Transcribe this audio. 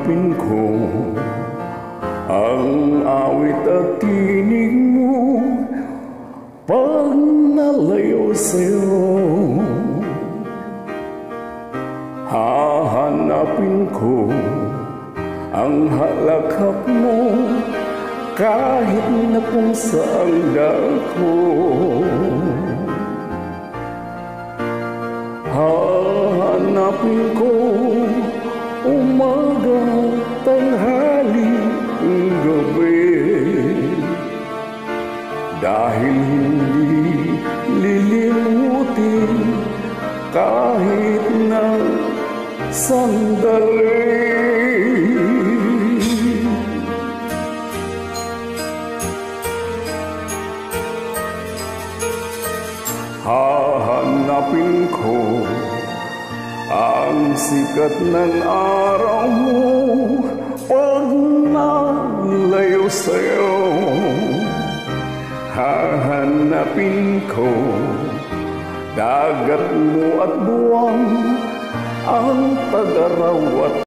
Hahanapin ko ang awit at tinig mo pag nalayo sa'yo. Hahanapin ko ang halakhak mo kahit na kung saan dako. Hahanapin ko umaga, tanghali, gabi, dahil hindi lilimutin kahit na sandali. Hahanapin ko ang sikat ng araw mo pag nalayo sa'yo. Hahanapin ko dagat mo at buwan, ang tag-araw at